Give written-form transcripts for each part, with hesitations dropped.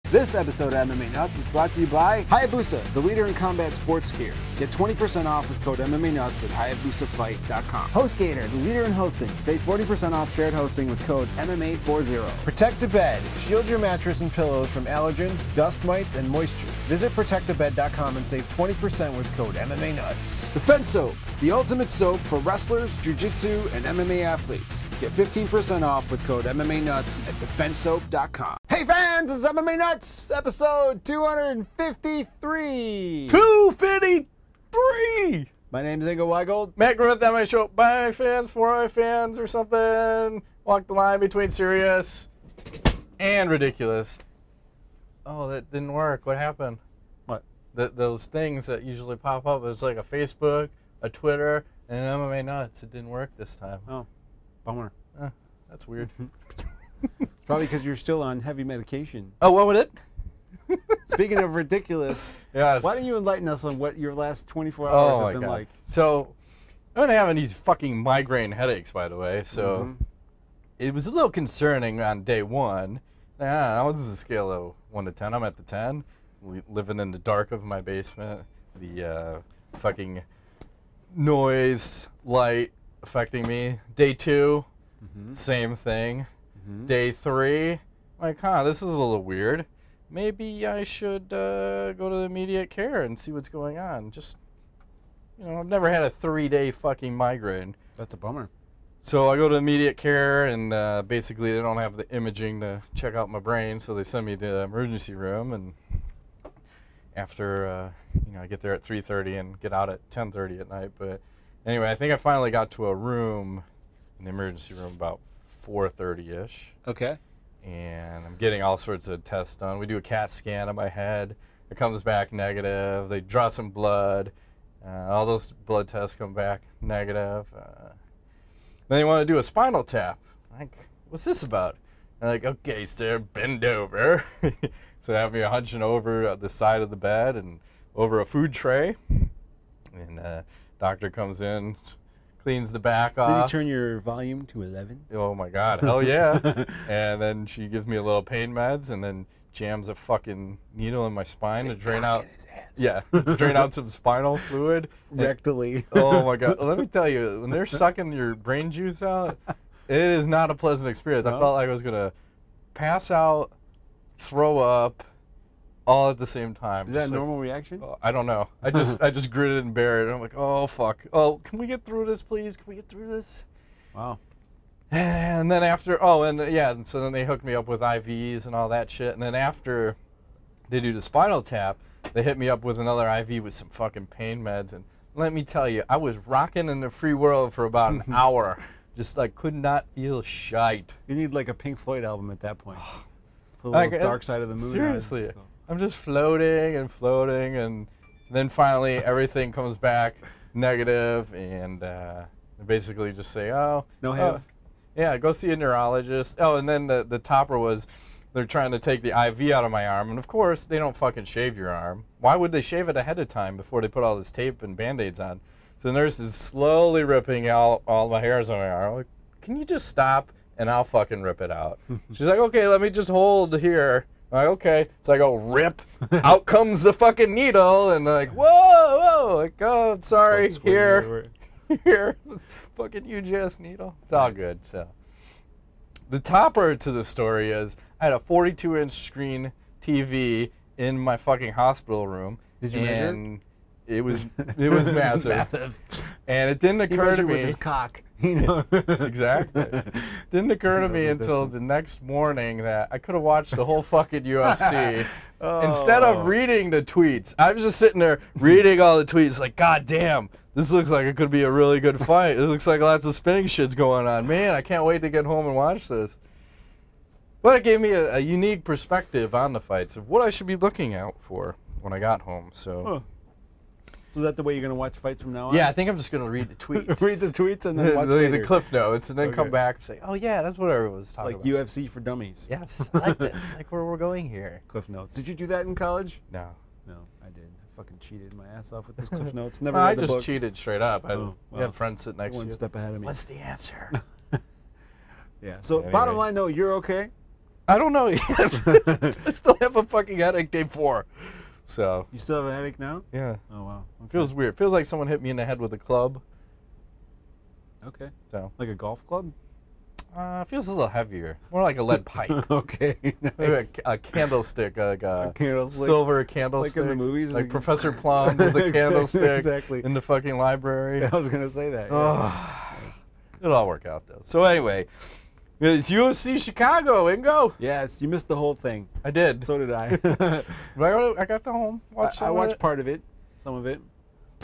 This episode of MMA Nuts is brought to you by Hayabusa, the leader in combat sports gear. Get 20% off with code MMA Nuts at HayabusAFight.com. HostGator, the leader in hosting. Save 40% off shared hosting with code MMA40. Protect a Bed. Shield your mattress and pillows from allergens, dust mites, and moisture. Visit ProtectABed.com and save 20% with code MMA Nuts. Defense Soap, the ultimate soap for wrestlers, jiu-jitsu, and MMA athletes. Get 15% off with code MMA Nuts at DefenseSoap.com. Hey fans, this is MMA Nuts, episode 253. 253! My name is Ingo Weigold. Matt Griffith, MMA Show. Bye fans, for fans, or something. Walk the line between serious and ridiculous. Oh, that didn't work. What happened? What? Those things that usually pop up. It's like a Facebook, a Twitter, and an MMA Nuts. It didn't work this time. Oh, bummer. That's weird. Probably because you're still on heavy medication. Oh, what would it? Speaking of ridiculous, yes. Why don't you enlighten us on what your last 24 hours have been like? So, I've been having these fucking migraine headaches, by the way, so it was a little concerning on day one. This is a scale of 1 to 10. I'm at the 10, living in the dark of my basement. The fucking noise, light affecting me. Day 2, same thing. Day 3, like, this is a little weird. Maybe I should go to the immediate care and see what's going on. Just, I've never had a 3-day fucking migraine. That's a bummer. So I go to immediate care, and basically they don't have the imaging to check out my brain, so they send me to the emergency room. And after, I get there at 3:30 and get out at 10:30 at night. But anyway, I think I finally got to a room in the emergency room about 4:30-ish. Okay. And I'm getting all sorts of tests done. We do a CAT scan of my head. It comes back negative. They draw some blood. All those blood tests come back negative. Then they want to do a spinal tap. Like, what's this about? I'm like, okay, sir, bend over. So they have me hunching over the side of the bed and over a food tray. And doctor comes in, cleans the back off. Did you turn your volume to 11? Oh my God, hell yeah. And then she gives me a little pain meds and then jams a fucking needle in my spine to drain out. Drain out some spinal fluid. Rectally. Oh my God. Let me tell you, when they're sucking your brain juice out, it is not a pleasant experience. I felt like I was gonna pass out, throw up, all at the same time. Is that a normal reaction? I don't know. I just gritted and bared it. I'm like, oh fuck. Oh, can we get through this, please? Can we get through this? Wow. And then after, so then they hooked me up with IVs and all that shit. And then after they do the spinal tap, they hit me up with another IV with some fucking pain meds. And let me tell you, I was rocking in the free world for about an hour. Just like could not feel shite. You need like a Pink Floyd album at that point. Put a little Dark Side of the Moon. Seriously. I'm just floating, and then finally everything comes back negative, and they basically just say, no HIV. Yeah, go see a neurologist. Oh, and then the topper was they're trying to take the IV out of my arm, and of course they don't fucking shave your arm. Why would they shave it ahead of time before they put all this tape and Band-Aids on? So the nurse is slowly ripping out all my hairs on my arm. I'm like, can you just stop and I'll fucking rip it out? She's like, okay, let me just hold here. I'm like, okay. So I go rip. Out comes the fucking needle, and like, whoa. Like, oh, sorry. Here. This fucking UGS needle. It's all good. So the topper to the story is I had a 42-inch screen TV in my fucking hospital room. Did you measure? It was massive. And it didn't occur to me. With his cock. Exactly. Didn't occur to me until the next morning that I could have watched the whole fucking UFC instead of reading the tweets. I was just sitting there reading all the tweets like, God damn, this looks like it could be a really good fight. It looks like lots of spinning shit's going on. Man, I can't wait to get home and watch this. But it gave me a unique perspective on the fights of what I should be looking out for when I got home. So is that the way you're going to watch fights from now on? Yeah, I think I'm just going to read the tweets. Read the tweets and then watch later. The cliff notes, and then come back and say, oh yeah, that's what everyone was talking about. Like UFC for dummies. Yes, I like this. Like where we're going here. Cliff notes. Did you do that in college? No. No, I did. I fucking cheated my ass off with this cliff notes. Never I read the book. just cheated straight up. Well, I had friends sitting next to you. One step ahead of me. What's the answer? Yeah. So bottom line though, you're okay? I don't know yet. I still have a fucking headache day 4. So. You still have a headache now? Yeah. Oh, wow. Okay. Feels weird. Feels like someone hit me in the head with a club. Okay. So. Like a golf club? Feels a little heavier. More like a lead pipe. Okay. Nice. Like a candlestick, like a candlestick. silver candlestick. Like in the movies? Like Professor Plum with a candlestick exactly. in the fucking library. Yeah, I was going to say that. Oh. Nice. It'll all work out, though. So anyway, it's UFC Chicago, Ingo. Yes, you missed the whole thing. I did. So did I. I got the home. I watched part of it, some of it.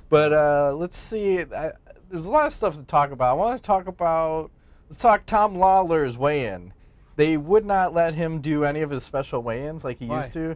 But let's see. There's a lot of stuff to talk about. I want to talk about. Let's talk Tom Lawler's weigh-in. They would not let him do any of his special weigh-ins like he used to.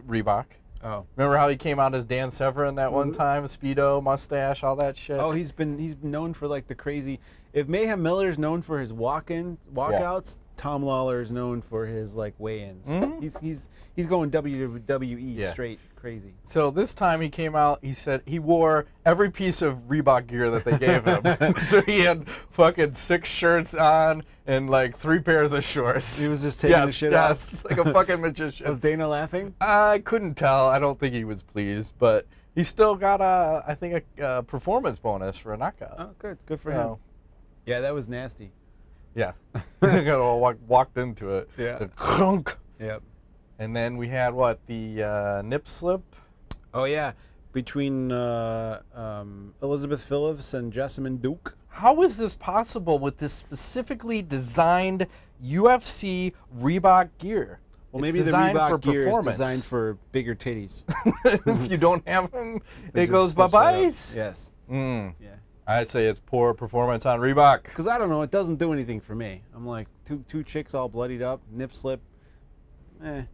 Reebok. Oh. Remember how he came out as Dan Severin that one time? Speedo, mustache, all that shit. Oh, he's been known for like the crazy. If Mayhem Miller's known for his walkouts, Tom Lawler is known for his like weigh-ins. He's going WWE straight crazy. So this time he came out, he said he wore every piece of Reebok gear that they gave him. So he had fucking 6 shirts on and like 3 pairs of shorts. He was just taking the shit off. Yes, like a fucking magician. Was Dana laughing? I couldn't tell. I don't think he was pleased, but he still got I think a performance bonus for a knockout. Oh, good. Good for him. Yeah, that was nasty. Yeah. Got all walked into it. Yeah. The crunk. Yep. And then we had what, the nip slip? Oh yeah, between Elizabeth Phillips and Jessamine Duke. How is this possible with this specifically designed UFC Reebok gear? Well, maybe the Reebok gear is designed for bigger titties. If you don't have them, it goes bye-bye. Yes. Yeah. I'd say it's poor performance on Reebok. Because I don't know, it doesn't do anything for me. I'm like, two chicks all bloodied up, nip slip. I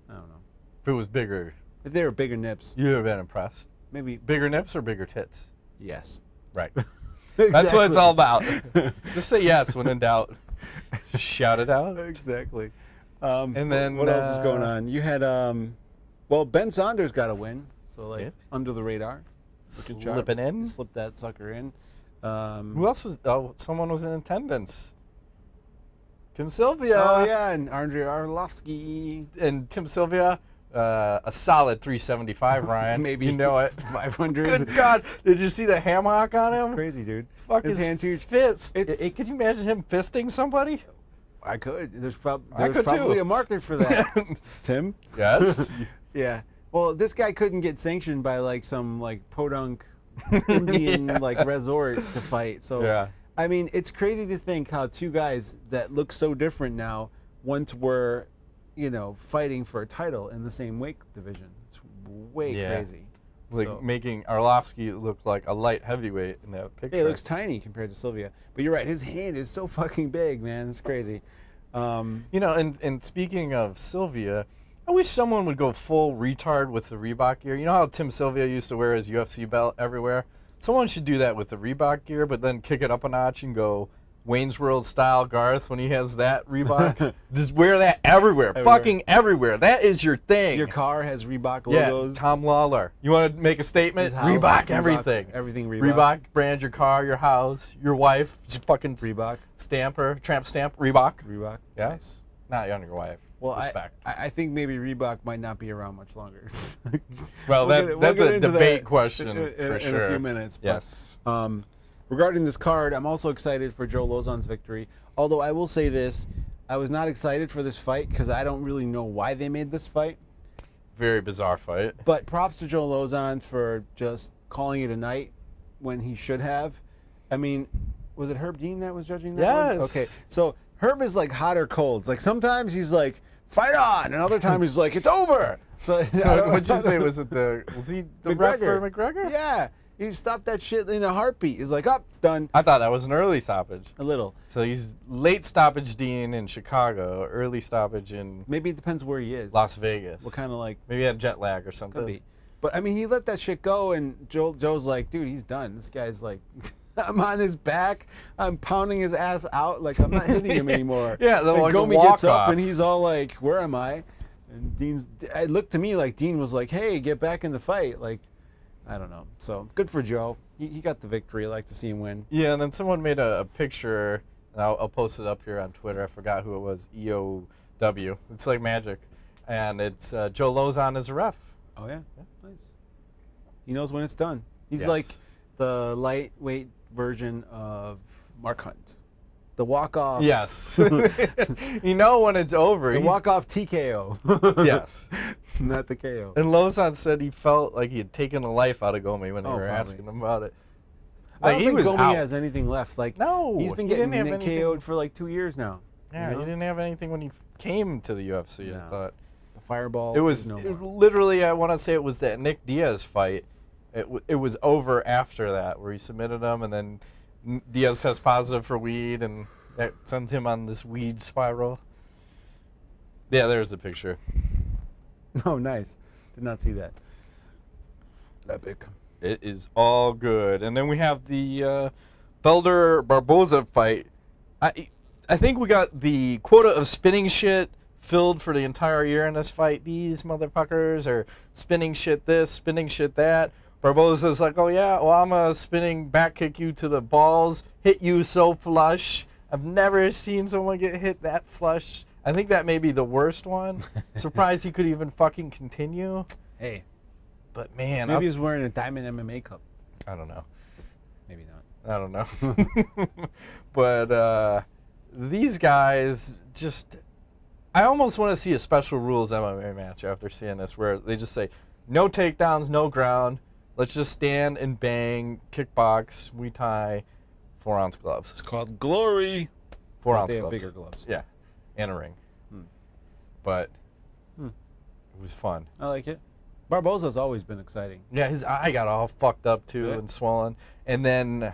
don't know. If it was bigger. If they were bigger nips. You would have been impressed. Maybe. Bigger nips or bigger tits? Yes. Right. Exactly. That's what it's all about. Just say yes when in doubt. Shout it out. Exactly. And then what else is going on? You had, well, Ben Saunders got a win. So, like, under the radar. Slipping in? Slipped that sucker in. Who else was, someone was in attendance. Tim Sylvia. Oh, yeah, and Andrei Arlovsky. And Tim Sylvia, a solid 375, Ryan. Maybe. You know it. 500. Good God. Did you see the hammock on him? It's crazy, dude. Fuck, his hand's huge. Fist. Could you imagine him fisting somebody? I could. There's probably too. A market for that. Tim? Yes. Yeah. Well, this guy couldn't get sanctioned by like some like podunk Indian like resort to fight. So yeah. I mean, it's crazy to think how 2 guys that look so different now once were, you know, fighting for a title in the same weight division. It's way crazy. Like making Arlovsky look like a light heavyweight in that picture. Yeah, he looks tiny compared to Sylvia. But you're right, his hand is so fucking big, man. It's crazy. You know, and speaking of Sylvia, I wish someone would go full retard with the Reebok gear. You know how Tim Sylvia used to wear his UFC belt everywhere? Someone should do that with the Reebok gear, but then kick it up a notch and go Wayne's World style Garth when he has that Reebok. Just wear that everywhere. Fucking everywhere. That is your thing. Your car has Reebok logos. Yeah, Tom Lawler. You want to make a statement? Reebok everything. Everything Reebok. Reebok, brand your car, your house, your wife. Just fucking Reebok. Stamp her, tramp stamp, Reebok. Reebok. Yeah. Nice. Not on your wife. Well, respect. I think maybe Reebok might not be around much longer. Well, that's a debate question for sure. In a few minutes. Yes. But, regarding this card, I'm also excited for Joe Lauzon's victory. Although I will say this, I was not excited for this fight because I don't really know why they made this fight. Very bizarre fight. But props to Joe Lauzon for just calling it a night when he should have. I mean, was it Herb Dean that was judging that one? Yes. Okay, so Herb is like hot or cold. It's like sometimes he's like, fight on, and other times he's like, it's over. So what'd you say? Was he the ref for McGregor? Yeah. He stopped that shit in a heartbeat. He's like, it's done. I thought that was an early stoppage. A little. So he's late stoppage Dean in Chicago, early stoppage in... Maybe it depends where he is. Las Vegas. What kind of like... Maybe he had jet lag or something. Could be. But, I mean, he let that shit go, and Joe's like, dude, he's done. This guy's like, I'm on his back. I'm pounding his ass out. Like, I'm not hitting him anymore. Yeah, and like Gomi gets up, and he's all like, where am I? And it looked to me like Dean was like, hey, get back in the fight. Like, I don't know. So, good for Joe. He got the victory. I like to see him win. Yeah, and then someone made a picture. I'll post it up here on Twitter. I forgot who it was. EOW. It's like magic. And it's Joe Lauzon as a ref. Oh, yeah? Nice. He knows when it's done. He's Yes. like the lightweight version of Mark Hunt. The walk-off. Yes. You know when it's over. The walk-off TKO. Yes. Not the KO. And Lauzon said he felt like he had taken the life out of Gomi when they were probably. asking him about it. I don't think was Gomi out. has anything left. Like, No. he's been he getting didn't have KO'd for like 2 years now. Yeah, you know? he didn't have anything when he came to the UFC, No. I thought. The fireball. It was literally, I want to say it was that Nick Diaz fight. It was over after that, where he submitted him, and then Diaz tests positive for weed, and that sends him on this weed spiral. Yeah, there's the picture. Oh, nice. Did not see that. Epic. It is all good. And then we have the Felder Barboza fight. I think we got the quota of spinning shit filled for the entire year in this fight. These motherfuckers are spinning shit this, spinning shit that. Barboza's like, oh yeah, well I'm a spinning back kick you to the balls, hit you so flush. I've never seen someone get hit that flush. I think that may be the worst one. Surprised he could even fucking continue. Hey. But man, Maybe he's wearing a Diamond MMA cup. I don't know. Maybe not. I don't know. But these guys just, I almost want to see a special rules MMA match after seeing this, where they just say, no takedowns, no ground. Let's just stand and bang, kickbox, Muay Thai, 4-ounce gloves. It's called Glory. 4-ounce They have gloves. bigger gloves. Yeah, and a ring. But it was fun. I like it. Barboza's always been exciting. Yeah, his eye got all fucked up too Yeah. and swollen. And then,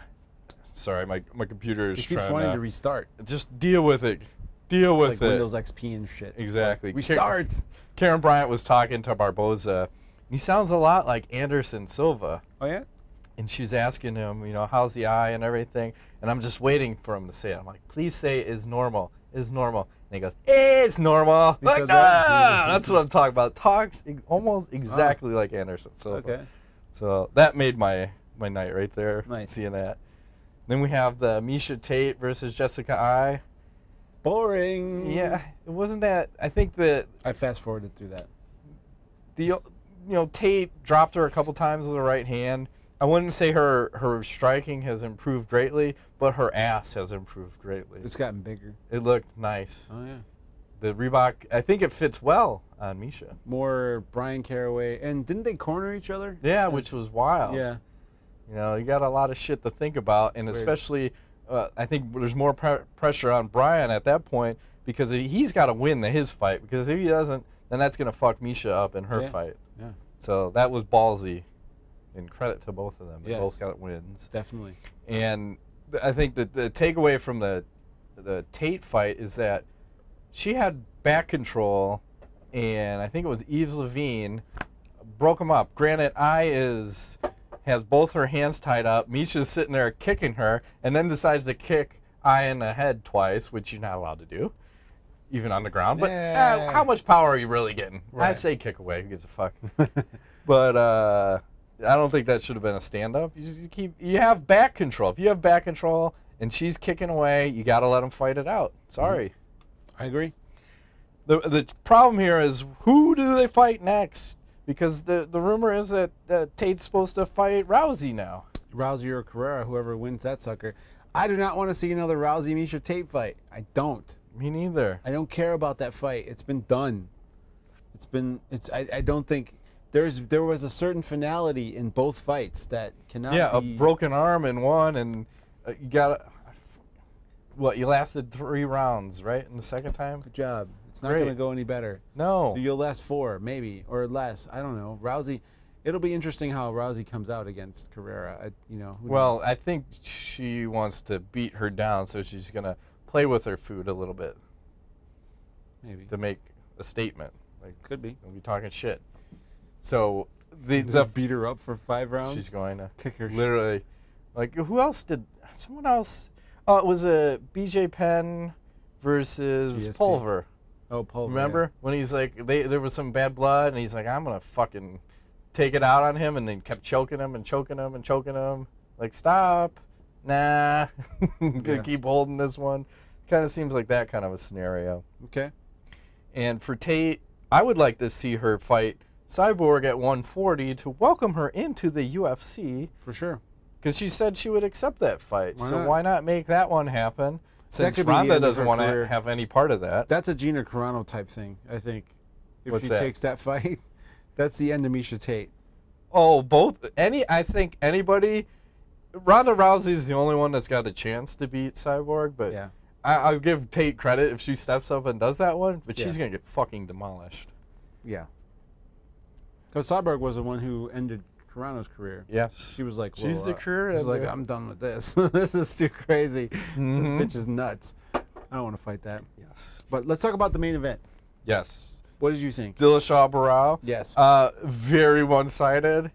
sorry, my computer is He keeps trying wanting to restart. just deal with it. Deal It's with like it. Windows XP and shit. Exactly. It's like, restart. Karen Bryant was talking to Barboza. He sounds a lot like Anderson Silva. Oh, yeah? And she's asking him, you know, how's the eye and everything. And I'm just waiting for him to say it. I'm like, please say is normal, is normal. And he goes, it's normal. He Like, said that? that's what I'm talking about. Talks almost exactly like Anderson Silva. Okay. So that made my night right there. Nice. Seeing that. Then we have the Miesha Tate versus Jessica Eye. Boring. Yeah, it wasn't that. I think that I fast forwarded through that. Tate dropped her a couple times with the right hand. I wouldn't say her striking has improved greatly, but her ass has improved greatly. It's gotten bigger. It looked nice. Oh, yeah. The Reebok, I think it fits well on Miesha. More Brian Caraway. And didn't they corner each other? Yeah, which was wild. Yeah. You know, you got a lot of shit to think about, and It's weird. especially, I think there's more pressure on Brian at that point because he's got to win his fight, because if he doesn't, then that's going to fuck Miesha up in her fight. Yeah. So that was ballsy, and credit to both of them. They Yes. both got wins. Definitely. And I think that the takeaway from the Tate fight is that she had back control, and I think it was Yves Levine broke him up. Granted, has both her hands tied up. Miesha's sitting there kicking her, and then decides to kick Eye in the head twice, which you're not allowed to do, even on the ground. But how much power are you really getting? Right. I'd say kick away. Who gives a fuck? But I don't think that should have been a stand-up. You have back control. If you have back control and she's kicking away, you got to let them fight it out. Sorry. I agree. The problem here is, who do they fight next? Because the rumor is that Tate's supposed to fight Rousey now. Rousey or Corriea, whoever wins that sucker. I do not want to see another Rousey Miesha Tate fight. I don't. Me neither. I don't care about that fight. It's been done. I don't think there was a certain finality in both fights that cannot be. A broken arm in one, and you got you lasted 3 rounds, right? In the second time? Good job. It's not Great. going to go any better. No. So you'll last 4, maybe, or less. I don't know. Rousey, it'll be interesting how Rousey comes out against Corriea. Well, I think she wants to beat her down, so she's going to play with her food a little bit. Maybe. To make a statement. Like, could be. We'll be talking shit. So Just beat her up for 5 rounds? She's going to kick her literally. Like, who else did? Someone else. Oh, it was a BJ Penn versus GSP. Pulver. Oh, Pulver. Remember when he's like, there was some bad blood, and he's like, I'm gonna fucking take it out on him, and then kept choking him and choking him and choking him. Like, stop. nah, gonna keep holding this one. Kind of seems like that kind of a scenario. Okay. And for Tate, I would like to see her fight Cyborg at 140 to welcome her into the UFC. For sure. Because she said she would accept that fight. Why so not? Why not make that one happen? Since Ronda doesn't want to have any part of that. That's a Gina Carano type thing, I think. If she takes that fight, that's the end of Miesha Tate. Oh, both. I think anybody. Ronda Rousey is the only one that's got a chance to beat Cyborg, but yeah. I'll give Tate credit if she steps up and does that one, but she's going to get fucking demolished. Yeah. Because Cyborg was the one who ended Carano's career. Yes. She was like, she's the career. She's like, I'm done with this. This is too crazy. Mm-hmm. This bitch is nuts. I don't want to fight that. Yes. But let's talk about the main event. Yes. What did you think? Dillashaw Barao. Yes. Very one-sided.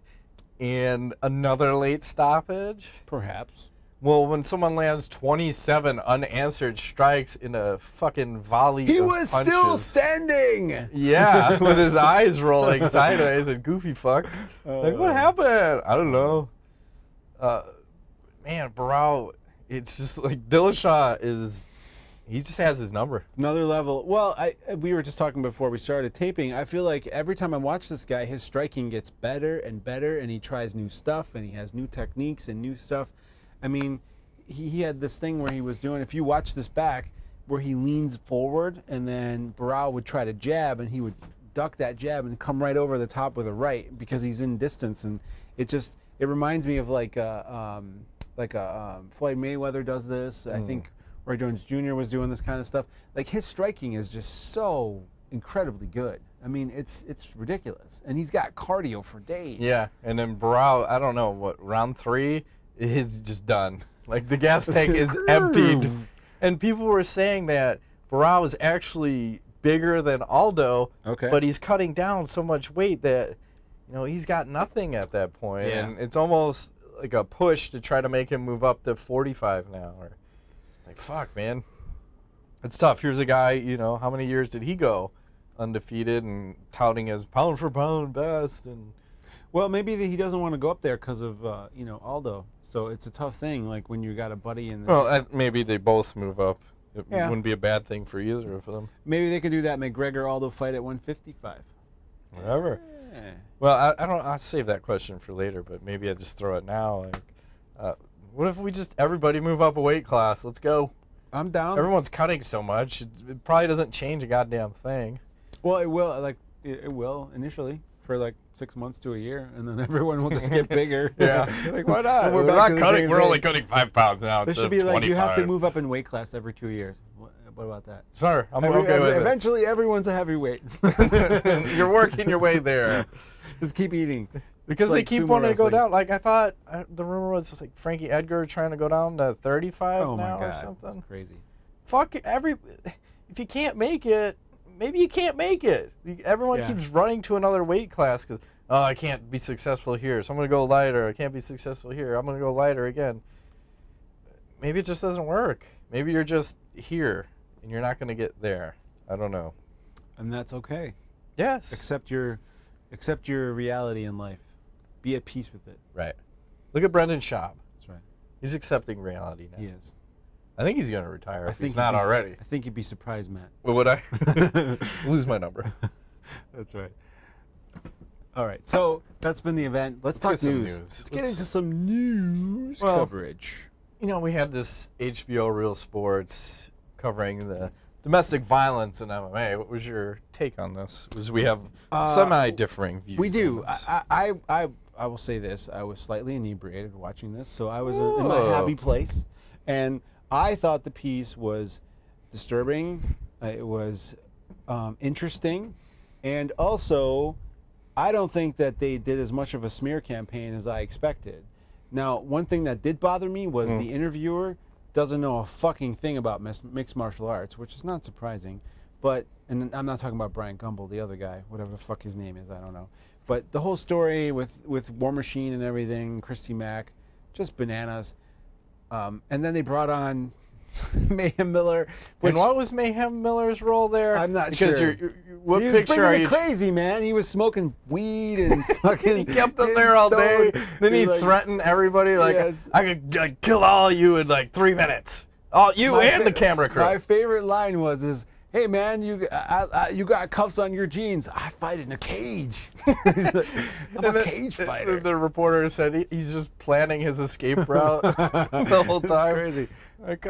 And another late stoppage. Perhaps. Well, when someone lands 27 unanswered strikes in a fucking volley he of was punches, still standing. Yeah, with his eyes rolling sideways and goofy fuck. Like, what happened? I don't know. Man, Barao, it's just like Dillashaw is, he just has his number. Another level. Well, we were just talking before we started taping. I feel like every time I watch this guy, his striking gets better and better, and he tries new stuff, and he has new techniques and new stuff. I mean, he had this thing where he was doing, if you watch this back, where he leans forward, and then Barao would try to jab, and he would duck that jab and come right over the top with a right because he's in distance, and it reminds me of like Floyd Mayweather does this. I think Roy Jones Jr. was doing this kind of stuff. Like, his striking is just so incredibly good. I mean, it's ridiculous, and he's got cardio for days. Yeah, and then Barao, I don't know, what, round 3? Is just done. Like, the gas tank is emptied. And people were saying that Barao is actually bigger than Aldo, but he's cutting down so much weight that, you know, he's got nothing at that point. Yeah. And it's almost like a push to try to make him move up to 45 now. Or, it's like, fuck, man. It's tough. Here's a guy, you know, how many years did he go undefeated and touting his pound for pound best? And well, maybe he doesn't want to go up there because of, you know, Aldo. So it's a tough thing, like when you got a buddy in there. Well, maybe they both move up. It wouldn't be a bad thing for either of them. Maybe they could do that McGregor-Aldo fight at 155. Whatever. Yeah. Well, I'll save that question for later, but maybe I just throw it now. Like, what if we just everybody move up a weight class? Let's go. I'm down. Everyone's cutting so much, it probably doesn't change a goddamn thing. Well, it will. Like, it will initially. For like 6 months to a year, and then everyone will just get bigger. Yeah, like, why not? We're not cutting. We're only cutting 5 pounds now. It should be like you have to move up in weight class every 2 years. What about that? Sure, I'm okay with it. Eventually, everyone's a heavyweight. You're working your way there. Just keep eating. Because they keep wanting to go down. Like, I thought the rumor was like Frankie Edgar trying to go down to 35 now or something. That's crazy. Fuck if you can't make it. Maybe you can't make it. Everyone keeps running to another weight class because, oh, I can't be successful here, so I'm going to go lighter. I can't be successful here. I'm going to go lighter again. Maybe it just doesn't work. Maybe you're just here, and you're not going to get there. I don't know. And that's okay. Yes. Accept your reality in life. Be at peace with it. Right. Look at Brendan Schaub. That's right. He's accepting reality now. He is. I think he's going to retire if he's not already. I think you'd be surprised, Matt. Well, would I? Lose my number. That's right. All right, so that's been the event. Let's talk news. Let's get into some news coverage. You know, we had this HBO Real Sports covering the domestic violence in MMA. What was your take on this? Because we have semi-differing views. We do. I will say this. I was slightly inebriated watching this, so I was in my happy place. And I thought the piece was disturbing. It was interesting. And also, I don't think that they did as much of a smear campaign as I expected. Now, one thing that did bother me was the interviewer doesn't know a fucking thing about mixed martial arts, which is not surprising. But, and I'm not talking about Brian Gumbel, the other guy, whatever the fuck his name is, I don't know. But the whole story with War Machine and everything, Christy Mack, just bananas. And then they brought on Mayhem Miller. And what was Mayhem Miller's role there? I'm not sure. Because what he picture are you? Crazy man. He was smoking weed and fucking. He kept them there all day. Then he threatened everybody like, I could kill all of you in like 3 minutes. All you and the camera crew. My favorite line was, "Hey man, you got cuffs on your jeans. I fight in a cage." He's like, I'm a cage fighter. The reporter said he's just planning his escape route the whole time. That's crazy. Like,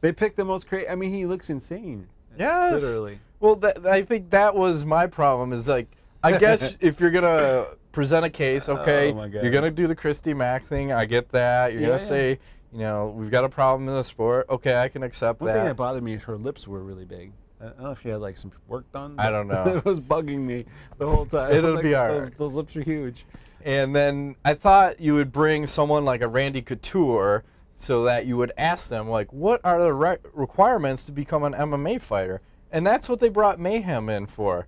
they picked the most crazy. I mean, he looks insane. Yes. Literally. Well, I think that was my problem. Is like, I guess if you're gonna present a case, okay, you're gonna do the Christy Mack thing. I get that. You're gonna say, you know, we've got a problem in the sport. Okay, I can accept that. One thing that bothered me is her lips were really big. I don't know if she had like some work done. I don't know. It was bugging me the whole time. It'll be all right. Those lips are huge. And then I thought you would bring someone like a Randy Couture so that you would ask them, like, what are the requirements to become an MMA fighter? And that's what they brought Mayhem in for.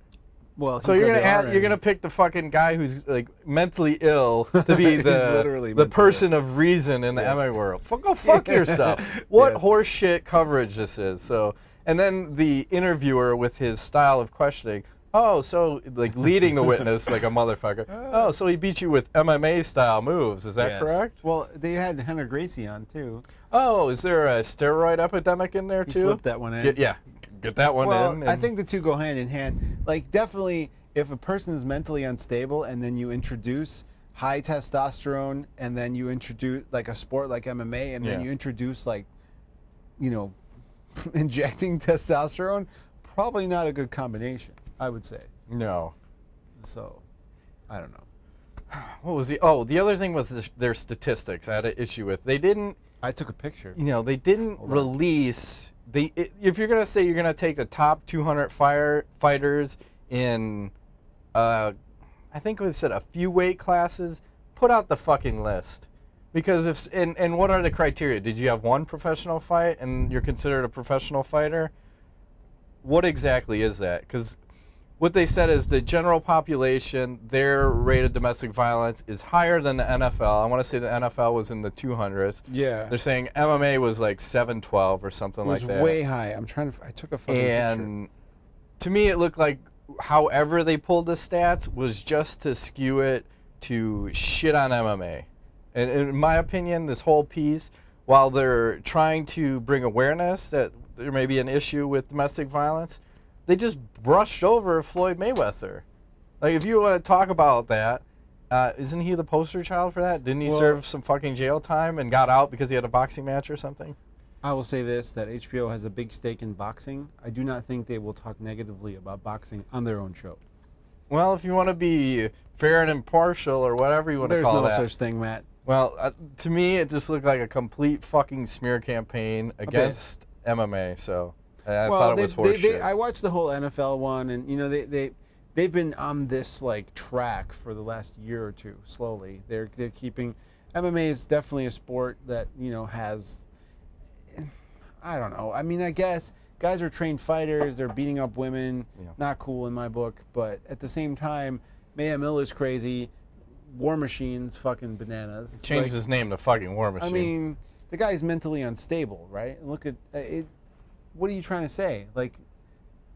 Well, so you're gonna pick the fucking guy who's like mentally ill to be the person of reason in the MMA world. Go fuck yourself. What horse shit coverage this is. So, and then the interviewer with his style of questioning. Oh, so like leading the witness like a motherfucker. Oh, so he beat you with MMA style moves. Is that correct? Well, they had Henry Gracie on too. Oh, is there a steroid epidemic in there too? He slipped that one in. Get that one in. Well, I think the two go hand in hand. Like, definitely, if a person is mentally unstable and then you introduce high testosterone and then you introduce, like, a sport like MMA and then you introduce, like, you know, injecting testosterone, probably not a good combination, I would say. No. So, I don't know. What was the... Oh, the other thing was their statistics I had an issue with. They didn't... I took a picture. You know, they didn't release... if you're going to say you're going to take the top 200 fighters in, I think we said a few weight classes, put out the fucking list. Because if, and what are the criteria? Did you have one professional fight and you're considered a professional fighter? What exactly is that? Because what they said is the general population, their rate of domestic violence is higher than the NFL. I want to say the NFL was in the 200s. Yeah. They're saying MMA was like 712 or something like that. It was way high. I'm trying to, I took a fucking picture. And to me, it looked like however they pulled the stats was just to skew it to shit on MMA. And in my opinion, this whole piece, while they're trying to bring awareness that there may be an issue with domestic violence, they just brushed over Floyd Mayweather. Like, if you want to talk about that, isn't he the poster child for that? Didn't he serve some fucking jail time and got out because he had a boxing match or something? I will say this, that HBO has a big stake in boxing. I do not think they will talk negatively about boxing on their own show. Well, if you want to be fair and impartial or whatever you want to call that. There's no such thing, Matt. Well, to me, it just looked like a complete fucking smear campaign against MMA, so... I thought it was horseshit. I watched the whole NFL one, and you know they've been on this like track for the last year or two. Slowly, they're keeping. MMA is definitely a sport that has. I don't know. I mean, I guess guys are trained fighters. They're beating up women. Yeah. Not cool in my book, but at the same time, Mayhem Miller's crazy. War Machine's fucking bananas. Changed his name to fucking War Machine. I mean, the guy's mentally unstable, right? Look at it. What are you trying to say? Like,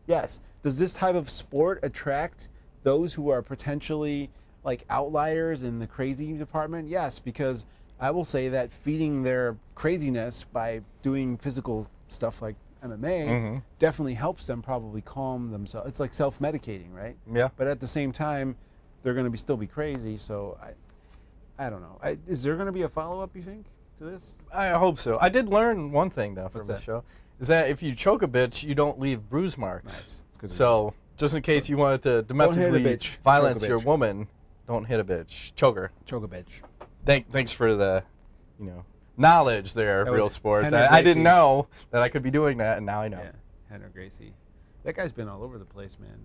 yes, does this type of sport attract those who are potentially like outliers in the crazy department? Yes, because I will say that feeding their craziness by doing physical stuff like MMA definitely helps them probably calm themselves. It's like self-medicating, right? Yeah. But at the same time, they're going to still be crazy. So I don't know. Is there going to be a follow-up, you think, to this? I hope so. I did learn one thing though from the show. Is that if you choke a bitch, you don't leave bruise marks. Nice. Good so just in case you wanted to domestically violence your woman, don't hit a bitch. Choke her. Choke a bitch. Thanks for the, knowledge there, Real Sports. I didn't know that I could be doing that, and now I know. Yeah, Henry Gracie. That guy's been all over the place, man.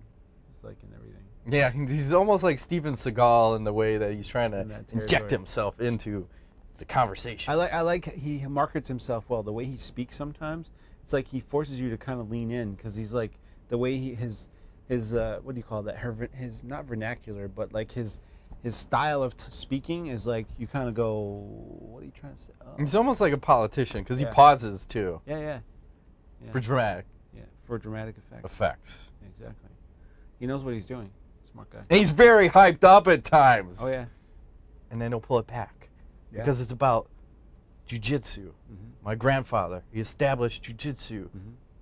It's like in everything. Yeah, he's almost like Steven Seagal in the way that he's trying to inject himself into the conversation. I like he markets himself well. The way he speaks sometimes. It's like he forces you to kind of lean in because he's like the way his what do you call that? His not vernacular, but like his his style of speaking is like you kind of go, what are you trying to say? Oh. He's almost like a politician because he pauses too. Yeah. For dramatic. Yeah, for dramatic effect. Effects. Exactly. He knows what he's doing. Smart guy. And he's very hyped up at times. Oh yeah. And then he'll pull it back because it's about jiu-jitsu. My grandfather, he established jiu-jitsu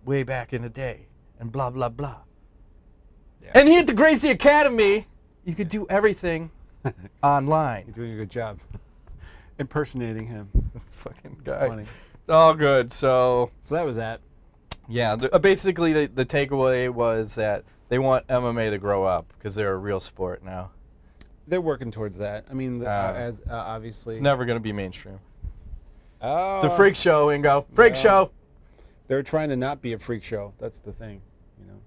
way back in the day, and blah blah blah. Yeah. And here at the Gracie Academy, you could do everything online. You're doing a good job impersonating him. This fucking guy. It's funny. It's all good. So that was that. Yeah. Basically, the takeaway was that they want MMA to grow up because they're a real sport now. They're working towards that. I mean, as obviously, it's never going to be mainstream. Oh. It's a freak show, Ingo. Freak show. They're trying to not be a freak show. That's the thing, you know.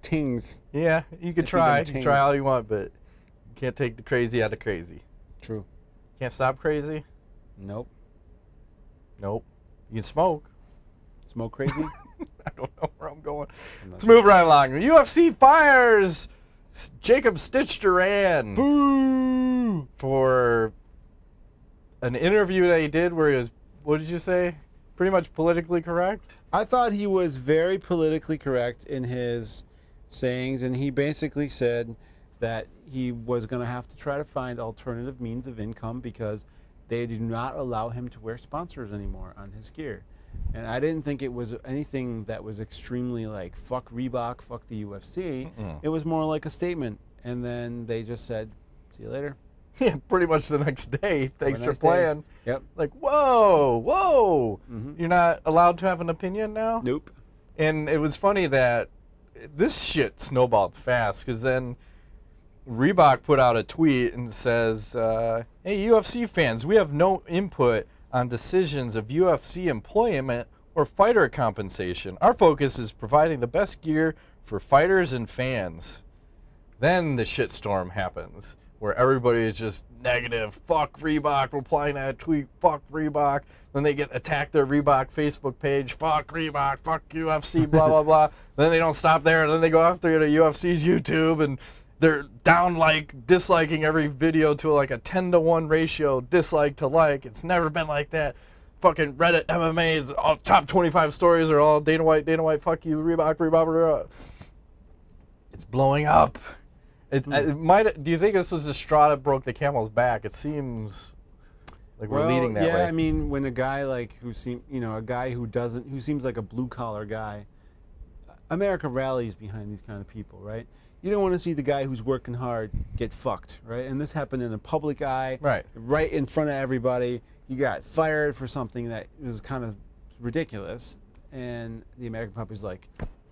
Tings. Yeah, you could try. You can try all you want, but you can't take the crazy out of crazy. True. Can't stop crazy? Nope. Nope. You can smoke. Smoke crazy? I don't know where I'm going. Let's move right along. UFC fires Jacob Stitch Durant. Boo! For an interview that he did where he was, what did you say? Pretty much politically correct? I thought he was very politically correct in his sayings, and he basically said that he was going to have to try to find alternative means of income because they do not allow him to wear sponsors anymore on his gear. And I didn't think it was anything that was extremely like, fuck Reebok, fuck the UFC. It was more like a statement. And then they just said, see you later. Yeah, pretty much the next day. Thanks for playing. Yep. Like, whoa. You're not allowed to have an opinion now? Nope. And it was funny that this shit snowballed fast because then Reebok put out a tweet and says, hey, UFC fans, we have no input on decisions of UFC employment or fighter compensation. Our focus is providing the best gear for fighters and fans. Then the shitstorm happens, where everybody is just negative, fuck Reebok, replying to that tweet, fuck Reebok. Then they get attacked their Reebok Facebook page, fuck Reebok, fuck UFC, blah, blah, blah. Then they don't stop there, and then they go after the UFC's YouTube, and they're disliking every video to like a 10-to-1 ratio, dislike to like. It's never been like that. Fucking Reddit MMA's all top 25 stories are all Dana White, fuck you, Reebok. It's blowing up. It might. Do you think this was the straw that broke the camel's back? It seems like we're leading that way. Yeah, I mean, when a guy like who seems like a blue collar guy, America rallies behind these kind of people, right? You don't want to see the guy who's working hard get fucked, right? And this happened in a public eye, right in front of everybody. He got fired for something that was kind of ridiculous, and the American public's like,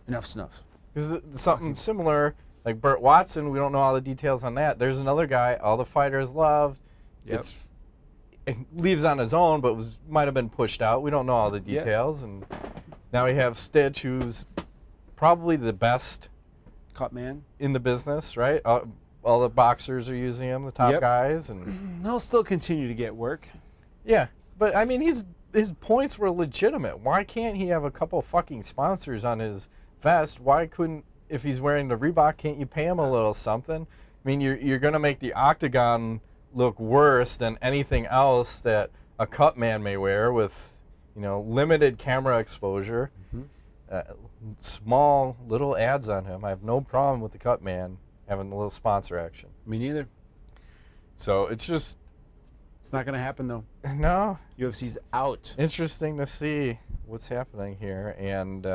enough's enough. This is something similar. Like Burt Watson, we don't know all the details on that. There's another guy all the fighters loved. It leaves on his own, but might have been pushed out. We don't know all the details. And now we have Stitch, who's probably the best cut man in the business, right? All the boxers are using him, the top guys, and he'll still continue to get work. Yeah, but I mean, his points were legitimate. Why can't he have a couple fucking sponsors on his vest? Why couldn't? If he's wearing the Reebok, can't you pay him a little something? I mean, you're going to make the octagon look worse than anything else that a cut man may wear with, limited camera exposure, small little ads on him. I have no problem with the cut man having a little sponsor action. Me neither. So it's not going to happen though. No. UFC's out. Interesting to see what's happening here, and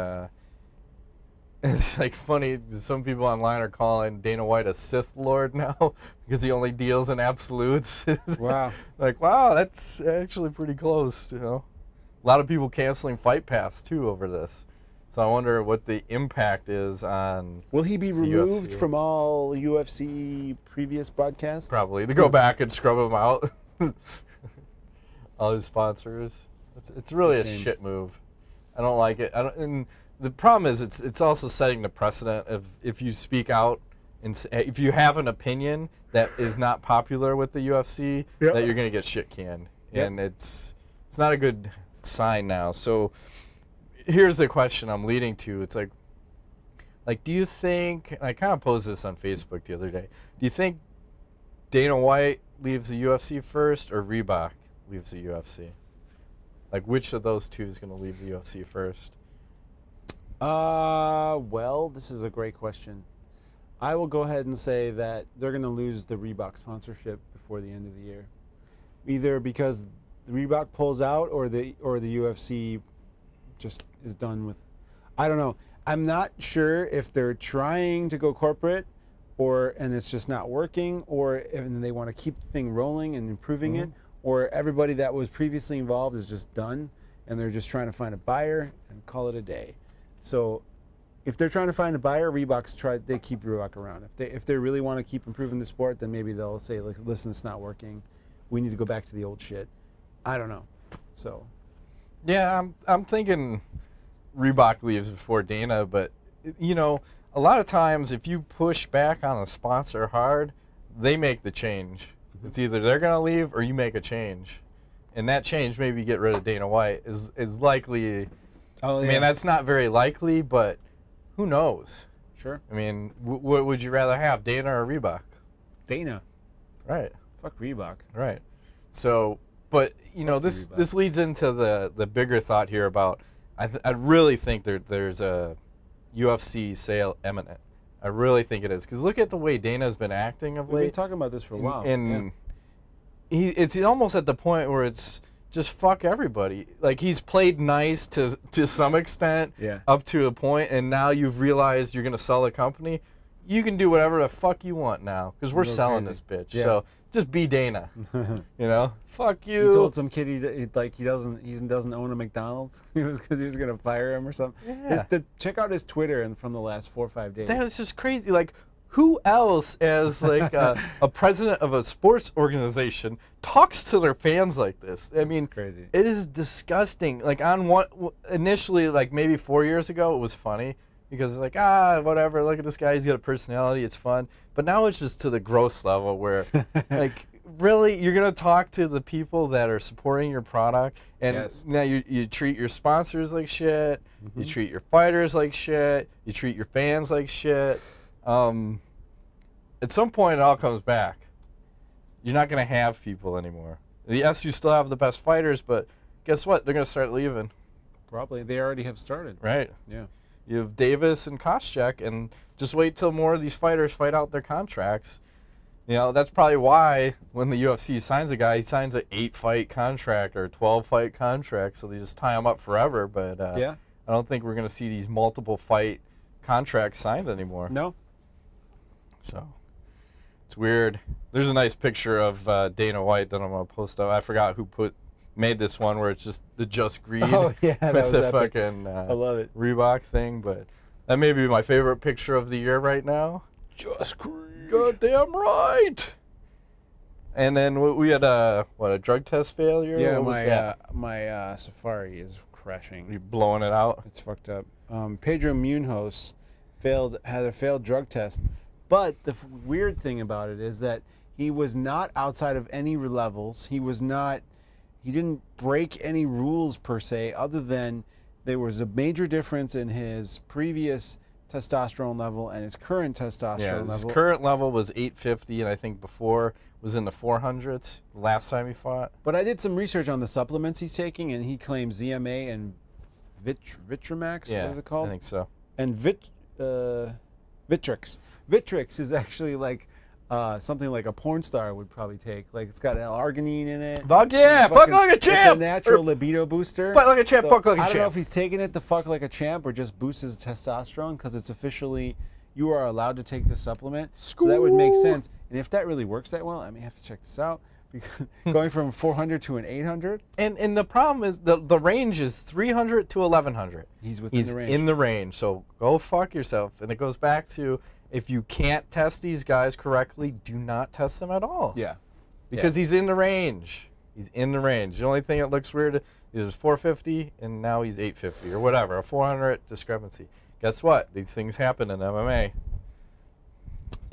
it's like funny, some people online are calling Dana White a Sith Lord now because he only deals in absolutes. Wow. Like, wow, that's actually pretty close, A lot of people canceling Fight Pass, too, over this. So I wonder what the impact is on Will he be removed from all UFC previous broadcasts? Probably. To go back and scrub him out. All his sponsors. It's really a shit move. I don't like it. And the problem is it's also setting the precedent of if you speak out and if you have an opinion that is not popular with the UFC, that you're going to get shit canned. And it's not a good sign now. So here's the question I'm leading to. It's like do you think, I kind of posed this on Facebook the other day, do you think Dana White leaves the UFC first or Reebok leaves the UFC? Like, which of those two is going to leave the UFC first? Well, this is a great question. I will go ahead and say that they're going to lose the Reebok sponsorship before the end of the year. Either because the Reebok pulls out or the UFC just is done with. I don't know. I'm not sure if they're trying to go corporate and it's just not working, or if they want to keep the thing rolling and improving it, or everybody that was previously involved is just done and they're just trying to find a buyer and call it a day. So if they're trying to find a buyer, they keep Reebok around. If they really want to keep improving the sport, then maybe they'll say, like, listen, it's not working. We need to go back to the old shit. I don't know. So yeah, I'm thinking Reebok leaves before Dana, but you know, a lot of times if you push back on a sponsor hard, they make the change. It's either they're going to leave or you make a change. And that change, maybe get rid of Dana White, is likely. Oh, yeah. I mean, that's not very likely, but who knows? Sure. I mean, what would you rather have, Dana or Reebok? Dana. Right. Fuck Reebok. Right. So, but, you know, this leads into the bigger thought here about, I really think there's a UFC sale imminent. I really think it is. Because look at the way Dana's been acting of late. We've been talking about this for a while. And it's almost at the point where it's just fuck everybody. Like, he's played nice to some extent, up to a point, and now you've realized you're going to sell the company. You can do whatever the fuck you want now, because we're selling this bitch. Yeah. So just be Dana. You know? Fuck you. He told some kid he doesn't own a McDonald's because he was gonna fire him or something. Yeah. Check out his Twitter and from the last 4 or 5 days. That is just crazy. Like, who else, as like a president of a sports organization, talks to their fans like this? I mean, crazy. It is disgusting. Like, initially, like maybe 4 years ago, it was funny because it's like, whatever. Look at this guy. He's got a personality. It's fun. But now it's just to the gross level where, like. Really, you're going to talk to the people that are supporting your product, and now you treat your sponsors like shit, you treat your fighters like shit, you treat your fans like shit. At some point, it all comes back. You're not going to have people anymore. Yes, you still have the best fighters, but guess what? They're going to start leaving. Probably. They already have started. Right. Yeah. You have Davis and Koscheck, and just wait till more of these fighters fight out their contracts. You know, that's probably why when the UFC signs a guy, he signs an 8-fight contract or a 12-fight contract, so they just tie him up forever. But I don't think we're going to see these multiple fight contracts signed anymore. No. So it's weird. There's a nice picture of Dana White that I'm going to post up. I forgot who made this one where it's just the Just Greed with the fucking I love it. Reebok thing. But that may be my favorite picture of the year right now. Just Greed. Goddamn right. And then we had a drug test failure? Yeah, my Safari is crashing. You blowing it out? It's fucked up. Pedro Munoz had a failed drug test, but the weird thing about it is that he was not outside of any levels. He didn't break any rules per se, other than there was a major difference in his previous testosterone level and his current testosterone level. His current level was 850, and I think before was in the 400s last time he fought. But I did some research on the supplements he's taking, and he claims ZMA and Vitramax. Yeah, what is it called? I think so. And Vitrix. Vitrix is actually like something like a porn star would probably take. Like, it's got L-arginine in it. Fuck yeah, fuck like a champ. It's a natural libido booster. Fuck like a champ, fuck like a champ. I don't know if he's taking it to fuck like a champ or just boosts his testosterone, because it's officially, you are allowed to take this supplement. So that would make sense. And if that really works that well, I may have to check this out. Going from 400 to an 800. And the problem is the range is 300 to 1100. He's within the range. He's in the range. So go fuck yourself. And it goes back to, if you can't test these guys correctly, do not test them at all. Yeah. Because he's in the range. He's in the range. The only thing that looks weird is 450, and now he's 850 or whatever, a 400 discrepancy. Guess what? These things happen in MMA.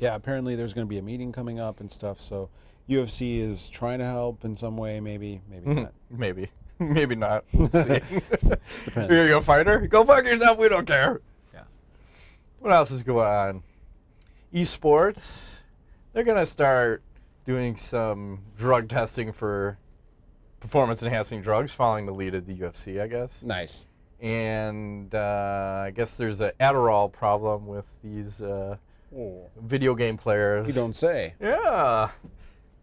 Yeah, apparently there's going to be a meeting coming up and stuff, so UFC is trying to help in some way, maybe not. Maybe. Maybe not. We'll see. Depends. You're going to fight her? Go fuck yourself. We don't care. Yeah. What else is going on? eSports. They're going to start doing some drug testing for performance-enhancing drugs, following the lead of the UFC, I guess. Nice. And I guess there's an Adderall problem with these video game players. You don't say. Yeah.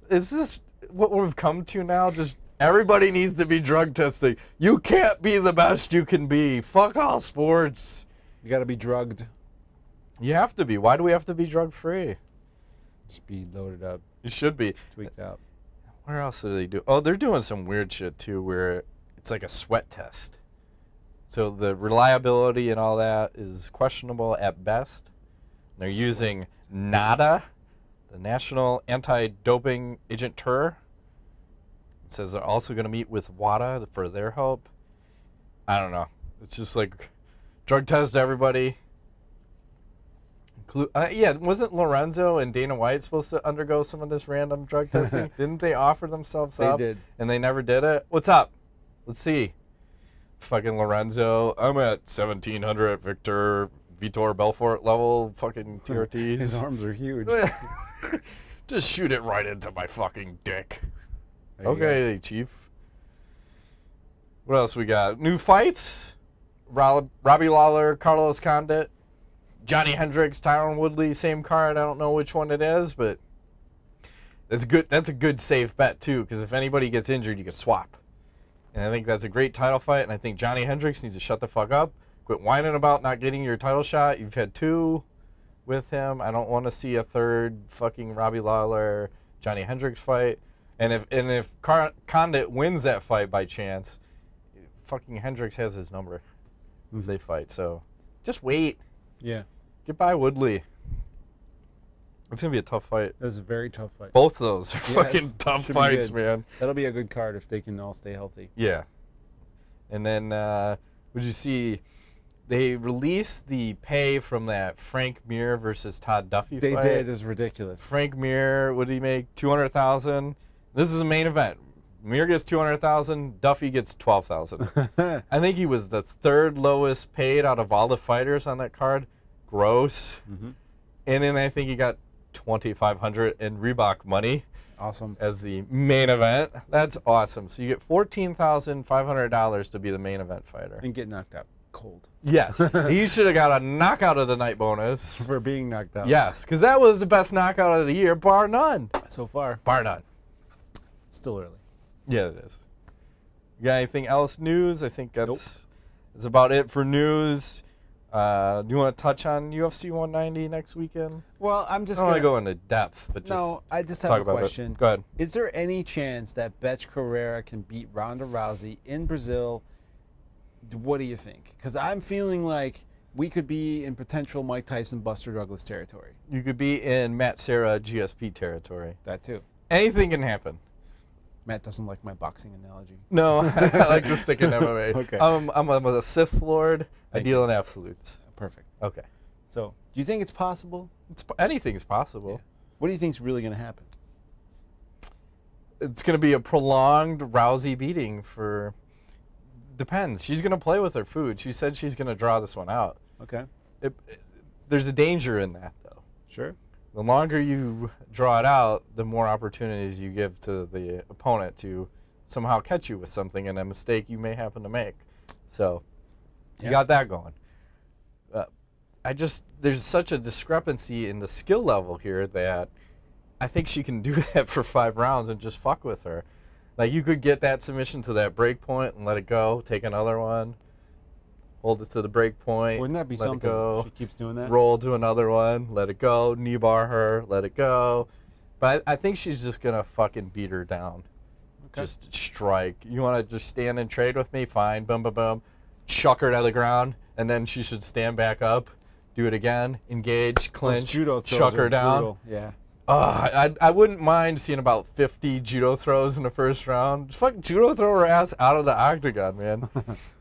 Is this what we've come to now? Just everybody needs to be drug testing. You can't be the best you can be. Fuck all sports. You got to be drugged. You have to be. Why do we have to be drug-free? Just be loaded up. You should be. Tweaked out. Where else do they do? Oh, they're doing some weird shit, too, where it's like a sweat test. So the reliability and all that is questionable at best. They're using NADA, the National Anti-Doping Agent Tour. It says they're also going to meet with WADA for their help. I don't know. It's just like drug test everybody. Yeah, wasn't Lorenzo and Dana White supposed to undergo some of this random drug testing? Didn't they offer themselves up? They did. And they never did it? What's up? Let's see. Fucking Lorenzo. I'm at 1700 Vitor Belfort level fucking TRTs. His arms are huge. Just shoot it right into my fucking dick. Okay, Chief. What else we got? New fights? Robbie Lawler, Carlos Condit. Johnny Hendricks, Tyron Woodley, same card. I don't know which one it is, but that's good. That's a good safe bet too, because if anybody gets injured, you can swap. And I think that's a great title fight. And I think Johnny Hendricks needs to shut the fuck up, quit whining about not getting your title shot. You've had 2 with him. I don't want to see a third fucking Robbie Lawler, Johnny Hendricks fight. And if Condit wins that fight by chance, fucking Hendricks has his number if they fight. So just wait. Yeah. Get by Woodley. It's going to be a tough fight. That was a very tough fight. Both of those are fucking tough fights, man. That'll be a good card if they can all stay healthy. Yeah. And then, would you see, they released the pay from that Frank Mir versus Todd Duffee fight. They did. It was ridiculous. Frank Mir, what did he make? $200,000. This is a main event. Mir gets $200,000. Duffee gets $12,000. I think he was the 3rd lowest paid out of all the fighters on that card. Gross. And then I think he got $2,500 in Reebok money. Awesome. As the main event. That's awesome. So you get $14,500 to be the main event fighter. And get knocked out cold. Yes. He should have got a knockout of the night bonus. For being knocked out. Yes, because that was the best knockout of the year, bar none. So far. Bar none. Still early. Yeah, it is. You got anything else news? I think that's about it for news. Do you want to touch on UFC 190 next weekend? Well, I'm just going to go into depth, but just I just have a question. Go ahead. Is there any chance that Bethe Corriea can beat Ronda Rousey in Brazil? What do you think? Because I'm feeling like we could be in potential Mike Tyson, Buster Douglas territory. You could be in Matt Serra GSP territory. That too. Anything can happen. Matt doesn't like my boxing analogy. No, I like to stick in MMA. Okay. I'm a Sith Lord. I deal in absolutes. Perfect. Okay. So, do you think it's possible? Anything's possible. Yeah. What do you think is really going to happen? It's going to be a prolonged Rousey beating for... Depends. She's going to play with her food. She said she's going to draw this one out. Okay. There's a danger in that, though. Sure. The longer you draw it out, the more opportunities you give to the opponent to somehow catch you with something and a mistake you may happen to make. So, you got that going. There's such a discrepancy in the skill level here that I think she can do that for 5 rounds and just fuck with her. Like, you could get that submission to that break point and let it go, take another one, hold it to the break point. Wouldn't that be something? Go, she keeps doing that. Roll to another one, let it go, knee bar her, let it go. But I think she's just gonna fucking beat her down. Okay. Just strike. You want to just stand and trade with me? Fine. Boom, boom, boom. Chuck her to the ground, and then she should stand back up, do it again, engage, clinch, judo throws chuck her down. Brutal. Yeah. I wouldn't mind seeing about 50 judo throws in the first round. Just fucking judo throw her ass out of the octagon, man.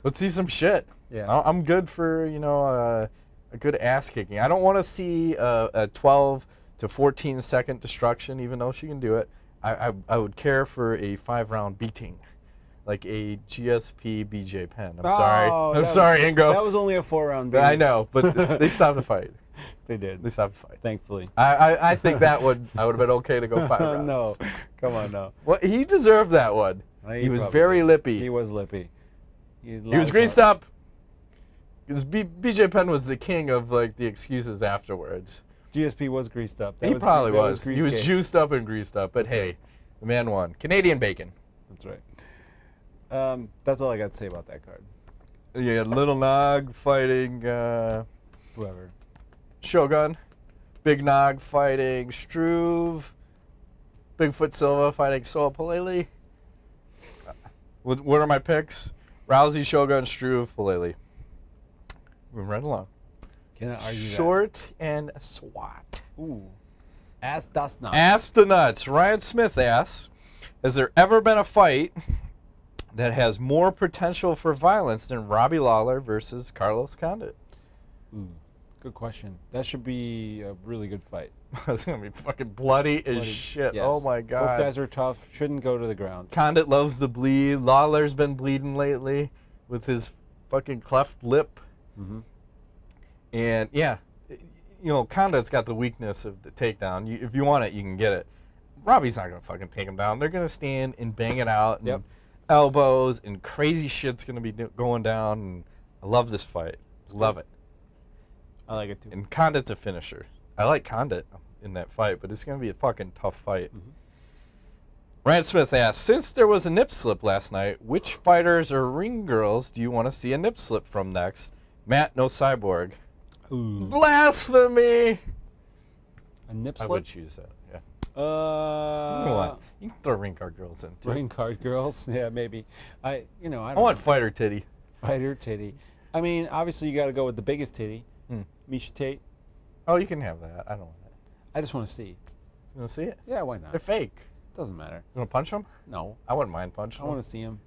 Let's see some shit. Yeah. I'm good for, a good ass kicking. I don't want to see a 12 to 14 second destruction, even though she can do it. I would care for a 5-round beating, like a GSP BJ Penn. I'm sorry, Ingo. That was only a 4-round beating. I know, but they stopped the fight. They did. At least have a fight. Thankfully. I think that would have been okay to go 5 rounds. No. Come on, no. Well, he deserved that one. He was very lippy. He was lippy. He was greased up. Because BJ Penn was the king of like the excuses afterwards. GSP was greased up. He probably was. He was juiced up and greased up. But hey, the man won. Canadian bacon. That's right. That's all I got to say about that card. You had Little Nog fighting whoever. Shogun. Big Nog fighting Struve. Bigfoot Silva fighting Soa Palelei. What are my picks? Rousey, Shogun, Struve, Palelei. Moving right along. Can I argue Short and SWAT. Ooh. Ask das nuts. Ask the nuts. Ryan Smith asks, has there ever been a fight that has more potential for violence than Robbie Lawler versus Carlos Condit? Ooh, good question. That should be a really good fight. It's going to be fucking bloody as shit. Yes. Oh, my God. Both guys are tough. Shouldn't go to the ground. Condit loves to bleed. Lawler's been bleeding lately with his fucking cleft lip. Mm-hmm. And, yeah, you know, Condit's got the weakness of the takedown. If you want it, you can get it. Robbie's not going to fucking take him down. They're going to stand and bang it out. And elbows and crazy shit's going to be going down. And I love this fight. Love it. I like it, too. And Condit's a finisher. I like Condit in that fight, but it's going to be a fucking tough fight. Mm-hmm. Rand Smith asks, since there was a nip slip last night, which fighters or ring girls do you want to see a nip slip from next? Matt, no Cyborg. Ooh. Blasphemy! A nip slip? I would choose that, yeah. You know what? You can throw ring card girls in, too. Ring card girls? Yeah, maybe. I want fighter titty. Fighter titty. I mean, obviously you got to go with the biggest titty. Miesha Tate. Oh, you can have that. I don't want it. I just want to see. You want to see it? Yeah, why not? They're fake. Doesn't matter. You want to punch them? No. I wouldn't mind punching them. I want to see them.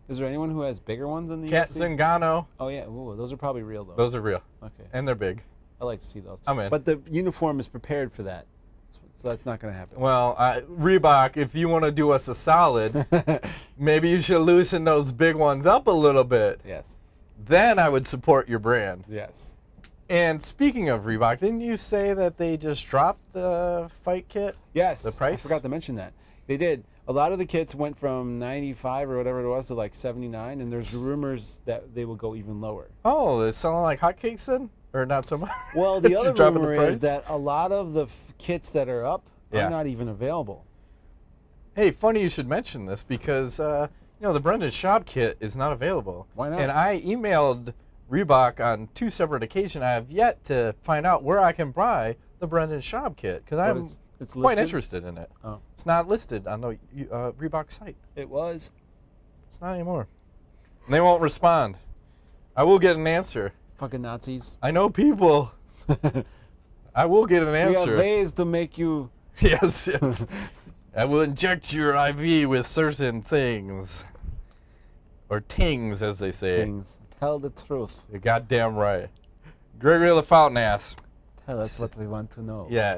Is there anyone who has bigger ones in the Cat UFC? Zingano. Oh, yeah. Ooh, those are probably real, though. Those are real. Okay. And they're big. I like to see those. I'm in. But the uniform is prepared for that. So that's not going to happen. Well, Reebok, if you want to do us a solid, maybe you should loosen those big ones up a little bit. Yes. Then I would support your brand. Yes. And speaking of Reebok, didn't you say that they just dropped the fight kit? Yes. The price? I forgot to mention that. They did. A lot of the kits went from 95 or whatever it was to like 79, and there's rumors that they will go even lower. Oh, they're selling like hotcakes then? Or not so much? Well, the other rumor is that a lot of the kits that are up are not even available. Hey, funny you should mention this because, you know, the Brendan Schaub kit is not available. Why not? And I emailed Reebok on 2 separate occasions. I have yet to find out where I can buy the Brendan Schaub kit because I'm quite interested in it. Oh. It's not listed on the Reebok site. It was. It's not anymore. And they won't respond. I will get an answer. Fucking Nazis. I know people. I will get an answer. We have ways to make you... Yes, yes. I will inject your IV with certain things. Or tings, as they say. Things. Tell the truth. You're goddamn right. Gregory LaFountain asks. Tell us what we want to know. Yeah.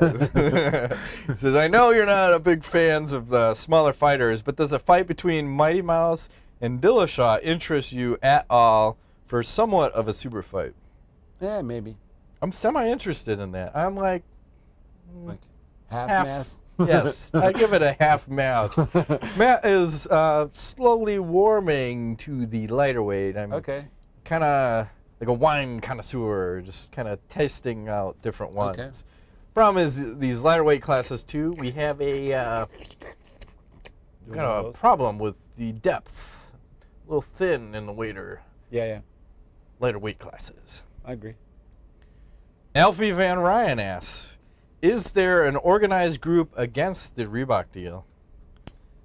He says, I know you're not a big fans of the smaller fighters, but does a fight between Mighty Mouse and Dillashaw interest you at all for somewhat of a super fight? Yeah, maybe. I'm semi-interested in that. I'm like half mass? Yes, I give it a half mass. Matt is slowly warming to the lighter weight. I'm kind of like a wine connoisseur, just kind of testing out different ones. Okay. Problem is, these lighter weight classes too, we have a kind of a problem with the depth. A little thin in the waiter. Yeah. Lighter weight classes. I agree. Alfie Van Ryan asks, is there an organized group against the Reebok deal?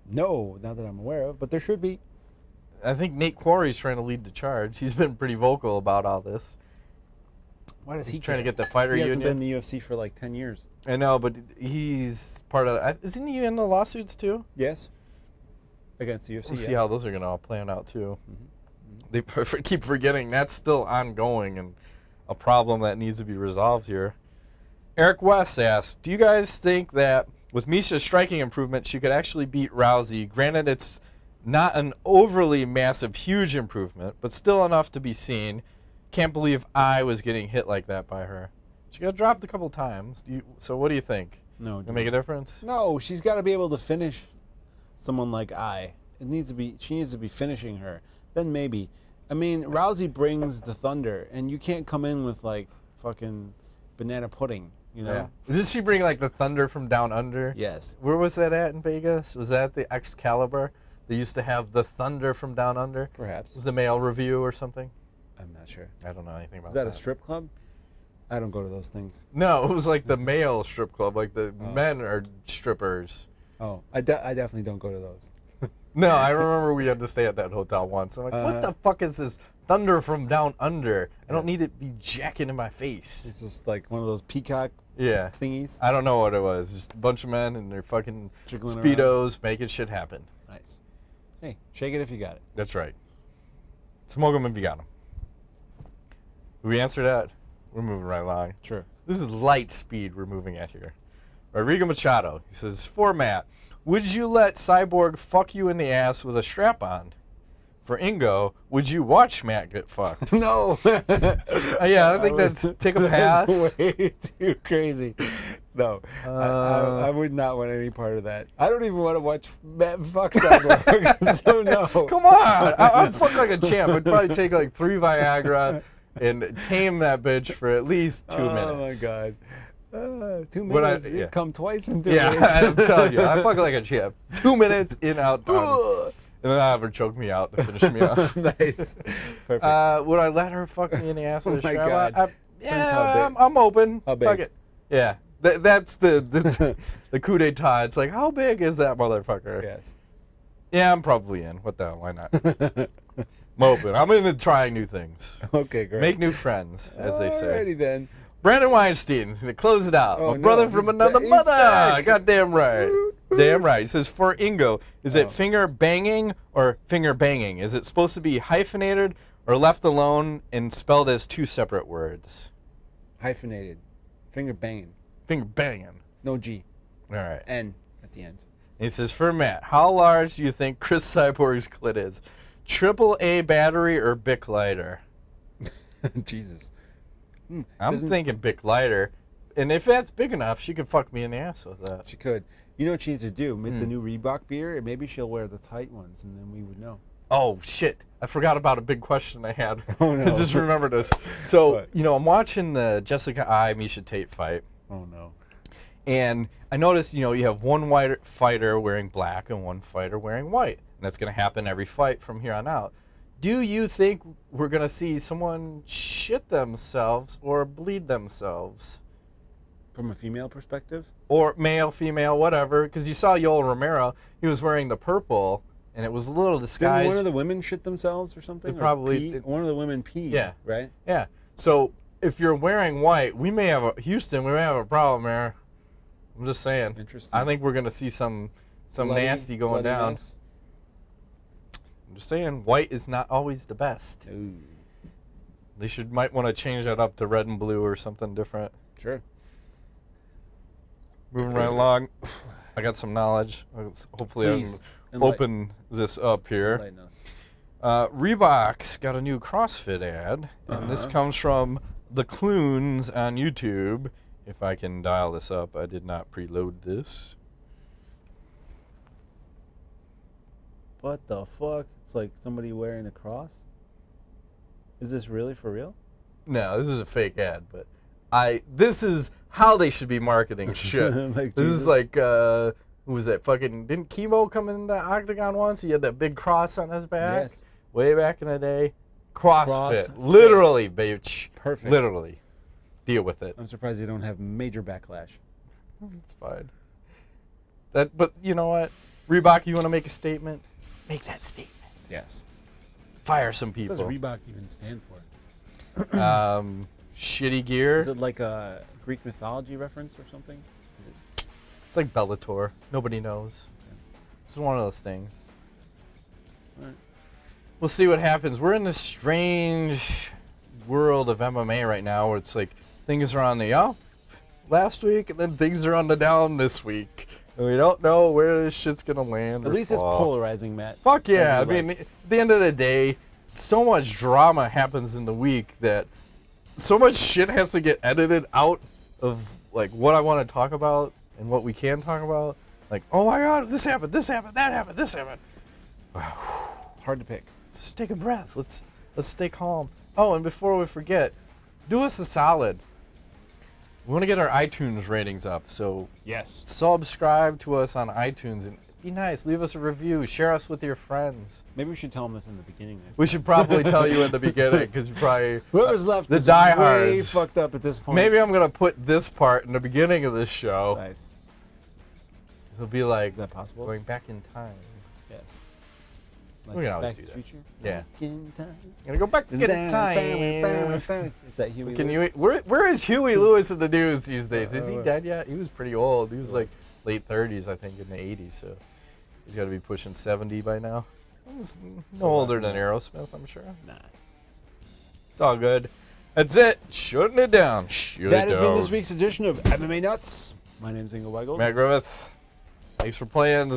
No, not that I'm aware of, but there should be. I think Nate Quarry's trying to lead the charge. He's been pretty vocal about all this. Why does he trying to get the fighter union? He hasn't been in the UFC for like 10 years. I know, but he's part of... Isn't he in the lawsuits too? Yes. Against the UFC, We'll see how those are going to all plan out too. They keep forgetting that's still ongoing and a problem that needs to be resolved here. Eric West asks, do you guys think that with Miesha's striking improvement, she could actually beat Rousey? Granted, it's not an overly massive, huge improvement, but still enough to be seen. Can't believe I was getting hit like that by her. She got dropped a couple times. So what do you think? No. Gonna make a difference? No, she's got to be able to finish someone like I. She needs to be finishing her. Then maybe. I mean, Rousey brings the thunder, and you can't come in with like fucking banana pudding, you know? Yeah. Did she bring like the thunder from down under? Yes. Where was that at in Vegas? Was that the Excalibur? They used to have the thunder from down under? Perhaps. Was the male review or something? I'm not sure. I don't know anything about that. Is that a strip club? I don't go to those things. No, it was like the male strip club. Like the men are strippers. Oh, I definitely don't go to those. No, I remember we had to stay at that hotel once. I'm like, what the fuck is this thunder from down under? I don't need it to be jacking in my face. It's just like one of those peacock thingies. I don't know what it was. Just a bunch of men in their fucking Jiggling Speedos around. making shit happen. Nice. Hey, shake it if you got it. That's right. Smoke them if you got them. Did we answer that? We're moving right along. Sure. This is light speed we're moving at here. Rodrigo Machado. He says, for Matt, would you let Cyborg fuck you in the ass with a strap on? For Ingo, would you watch Matt get fucked? No. Yeah, I think that's take a pass. That's way too crazy. No, I would not want any part of that. I don't even want to watch Matt fuck Cyborg. So no. Come on, I'd fuck like a champ. I'd probably take like 3 Viagra and tame that bitch for at least 2 minutes. Oh my god. 2 minutes. You come twice in 2 minutes. Yeah, I'm telling you, I fuck like a champ. 2 minutes in, out, done. And then I have her choke me out to finish me off. Nice. Perfect. Would I let her fuck me in the ass with a strap? God. Yeah, I'm open. How big? Fuck it. Yeah. That's the coup d'etat. It's like, how big is that motherfucker? Yes. Yeah, I'm probably in. What the hell? Why not? I'm open. I'm into trying new things. Okay, great. Make new friends, as they say. Alrighty then. Brandon Weinstein, to close it out. Oh, My brother from another mother. Back. Goddamn right. Damn right. He says, for Ingo, is it finger banging or finger banging? Is it supposed to be hyphenated or left alone and spelled as 2 separate words? Hyphenated. Finger banging. Finger banging. No G. All right. N at the end. He says, for Matt, how large do you think Chris Cyborg's clit is? AAA battery or Bic lighter? Jesus. I'm thinking Bic lighter. And if that's big enough, she could fuck me in the ass with that. She could. You know what she needs to do? Make the new Reebok beer, and maybe she'll wear the tight ones, and then we would know. Oh, shit. I forgot about a big question I had. Oh, no. I just remembered this. So, you know, I'm watching the Jessica Miesha Tate fight. Oh, no. And I noticed, you know, you have one fighter wearing black and one fighter wearing white. And that's going to happen every fight from here on out. Do you think we're going to see someone shit themselves or bleed themselves? From a female perspective? Or male, female, whatever. Because you saw Yoel Romero, he was wearing the purple, and it was a little disguised. Didn't one of the women shit themselves or something? They probably. One of the women peed, yeah. Right? Yeah. So if you're wearing white, we may have Houston, we may have a problem there. I'm just saying. Interesting. I think we're going to see some nasty going down. Mess. I'm just saying, white is not always the best. Ooh. They might want to change that up to red and blue or something different. Sure. Moving right along, I got some knowledge. Hopefully I can open this up here. Reebok's got a new CrossFit ad, and this comes from the Clunes on YouTube. If I can dial this up, I did not preload this. What the fuck? It's like somebody wearing a cross? Is this really for real? No, this is a fake ad, but this is how they should be marketing shit. Like this is like, who was that fucking, didn't Chemo come in the octagon once? He had that big cross on his back? Yes. Way back in the day. CrossFit. Literally, bitch. Perfect. Literally. Deal with it. I'm surprised you don't have major backlash. It's fine. But you know what? Reebok, you want to make a statement? Make that statement. Yes. Fire some people. What does Reebok even stand for? Shitty gear. Is it like a Greek mythology reference or something? It's like Bellator. Nobody knows. Okay. It's one of those things. All right. We'll see what happens. We're in this strange world of MMA right now where it's like things are on the up last week and then things are on the down this week. And we don't know where this shit's going to land. At least it's polarizing, Matt. Fuck yeah. I mean, at the end of the day, so much drama happens in the week that so much shit has to get edited out of like what I want to talk about and what we can talk about. Like, oh my God, this happened, that happened, this happened. It's hard to pick. Let's take a breath. Let's stay calm. Oh, and before we forget, do us a solid. We want to get our iTunes ratings up, so yes, subscribe to us on iTunes and be nice. Leave us a review. Share us with your friends. Maybe we should tell them this in the beginning. We should probably tell you in the beginning because you probably whoever's left the is diehards way fucked up at this point. Maybe I'm gonna put this part in the beginning of this show. Nice. It'll be like, is that possible? Going back in time. Yes. Like we can always do that. Future? Yeah. Back in time. Gonna go back in time. Is that Huey Lewis? Where is Huey Lewis in the news these days? Is he dead yet? He was pretty old. He was like late 30s, I think, in the 80s. So he's got to be pushing 70 by now. He's no older than Aerosmith, I'm sure. Nah. It's all good. That's it. Shutting it down. That has been this week's edition of MMA Nuts. My name's Ingo Weigel. Matt Griffith. Thanks for playing.